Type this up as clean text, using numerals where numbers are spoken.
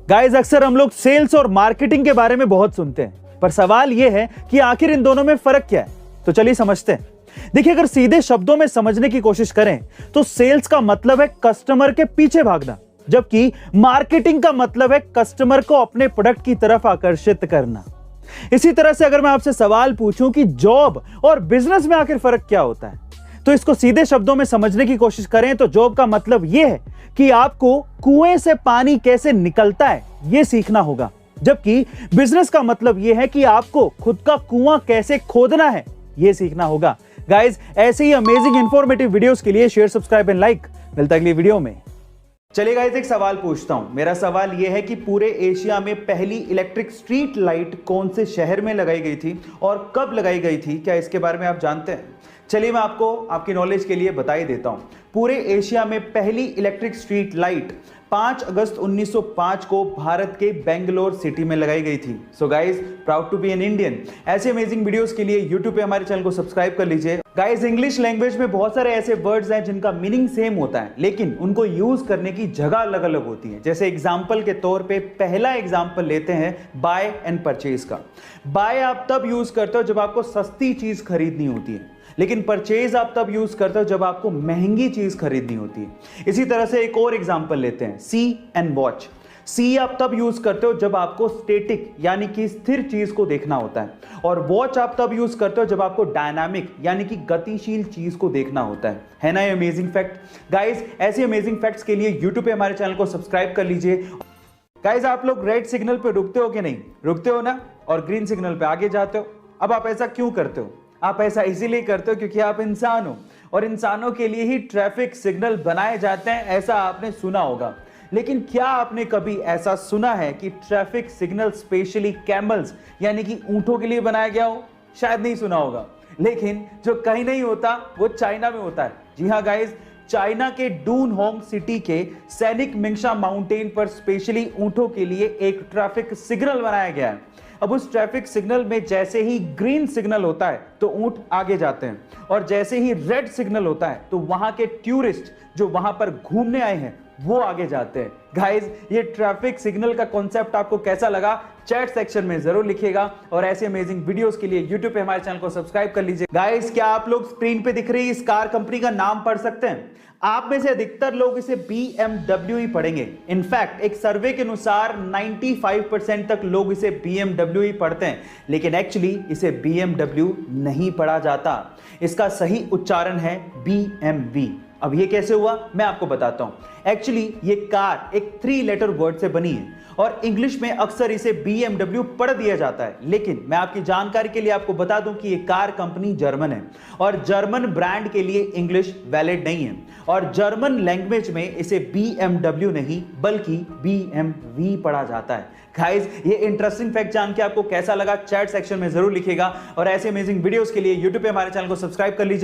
Guys, अक्सर हम लोग सेल्स और मार्केटिंग के बारे में बहुत सुनते हैं, पर सवाल यह है कि आखिर इन दोनों में फर्क क्या है। तो चलिए समझते हैं। देखिए, अगर सीधे शब्दों में समझने की कोशिश करें तो सेल्स का मतलब है कस्टमर के पीछे भागना, जबकि मार्केटिंग का मतलब है कस्टमर को अपने प्रोडक्ट की तरफ आकर्षित करना। इसी तरह से अगर मैं आपसे सवाल पूछूं कि जॉब और बिजनेस में आखिर फर्क क्या होता है, तो इसको सीधे शब्दों में समझने की कोशिश करें तो जॉब का मतलब यह है कि आपको कुएं से पानी कैसे निकलता है यह सीखना होगा, जबकि बिजनेस का मतलब यह है कि आपको खुद का कुआं कैसे खोदना है यह सीखना होगा। गाइस, ऐसे ही अमेजिंग इंफॉर्मेटिव वीडियोस के लिए शेयर, सब्सक्राइब एंड लाइक। मिलता है अगली वीडियो में। चलिए गाइस, एक सवाल पूछता हूं। मेरा सवाल यह है कि पूरे एशिया में पहली इलेक्ट्रिक स्ट्रीट लाइट कौन से शहर में लगाई गई थी और कब लगाई गई थी? क्या इसके बारे में आप जानते हैं? चलिए मैं आपको आपकी नॉलेज के लिए बता ही देता हूं। पूरे एशिया में पहली इलेक्ट्रिक स्ट्रीट लाइट 5 अगस्त 1905 को भारत के बेंगलोर सिटी में लगाई गई थी। So guys, proud to be an Indian. ऐसे अमेजिंग वीडियोस के लिए यूट्यूब पे हमारे चैनल को सब्सक्राइब कर लीजिए। गाइस, इंग्लिश लैंग्वेज में बहुत सारे ऐसे वर्ड्स हैं जिनका मीनिंग सेम होता है, लेकिन उनको यूज करने की जगह अलग अलग होती है। जैसे एग्जाम्पल के तौर पे पहला एग्जाम्पल लेते हैं बाय एंड परचेज का। बाय आप तब यूज करते हो जब आपको सस्ती चीज खरीदनी होती है, लेकिन परचेज आप तब यूज करते हो जब आपको महंगी चीज खरीदनी होती है। इसी तरह से एक और एग्जांपल लेते हैं, सी एंड वॉच। सी आप तब यूज करते हो जब आपको स्टैटिक यानी कि स्थिर चीज को देखना होता है, और वॉच आप तब यूज करते हो जब आपको डायनामिक यानी कि गतिशील चीज को देखना होता है ना? ये अमेजिंग फैक्ट। गाइस, ऐसे अमेजिंग फैक्ट्स के लिए यूट्यूब पे हमारे चैनल को सब्सक्राइब कर लीजिए। गाइस, आप लोग रेड सिग्नल पे रुकते हो कि नहीं? रुकते हो ना, और ग्रीन सिग्नल पे आगे जाते हो। अब आप ऐसा क्यों करते हो? आप ऐसा इसीलिए करते हो क्योंकि आप इंसान हो, और इंसानों के लिए ही ट्रैफिक सिग्नल बनाए जाते हैं, ऐसा आपने सुना होगा। लेकिन क्या आपने कभी ऐसा सुना है कि ट्रैफिक सिग्नल स्पेशली कैमल्स यानी कि ऊंटों के लिए बनाया गया हो? शायद नहीं सुना होगा। लेकिन जो कहीं नहीं होता वो चाइना में होता है। जी हाँ गाइस, चाइना के डूनहोंग सिटी के सैनिक मिंगशा माउंटेन पर स्पेशली ऊंटों के लिए एक ट्रैफिक सिग्नल बनाया गया है। अब उस ट्रैफिक सिग्नल में जैसे ही ग्रीन सिग्नल होता है तो ऊंट आगे जाते हैं, और जैसे ही रेड सिग्नल होता है तो वहां के टूरिस्ट जो वहां पर घूमने आए हैं वो आगे जाते हैं। गाइस, ये ट्रैफिक सिग्नल का कॉन्सेप्ट आपको कैसा लगा चैट सेक्शन में जरूर लिखिएगा, और ऐसे अमेजिंग वीडियोस के लिए यूट्यूब पे हमारे चैनल को सब्सक्राइब कर लीजिए। गाइस, क्या आप लोग स्क्रीन पे दिख रही इस कार कंपनी का नाम पढ़ सकते हैं? आप में से अधिकतर लोग इसे BMW ही पढ़ेंगे। इनफैक्ट एक सर्वे के अनुसार 95% तक लोग इसे BMW ही पढ़ते हैं, लेकिन एक्चुअली इसे BMW नहीं पढ़ा जाता। इसका सही उच्चारण है BMW। अब ये कैसे हुआ मैं आपको बताता हूं। एक्चुअली ये कार एक 3 लेटर वर्ड से बनी है, और इंग्लिश में अक्सर इसे BMW पढ़ दिया जाता है, लेकिन मैं आपकी जानकारी के लिए आपको बता दूं कि ये कार कंपनी जर्मन है, और जर्मन ब्रांड के लिए इंग्लिश वैलिड नहीं है, और जर्मन लैंग्वेज में इसे BMW नहीं बल्कि BMW पढ़ा जाता है। गाइस, ये इंटरेस्टिंग फैक्ट जान के आपको कैसा लगा चैट सेक्शन में जरूर लिखिएगा, और ऐसे अमेजिंग वीडियोस के लिए यूट्यूब पे हमारे चैनल को सब्सक्राइब कर लीजिए।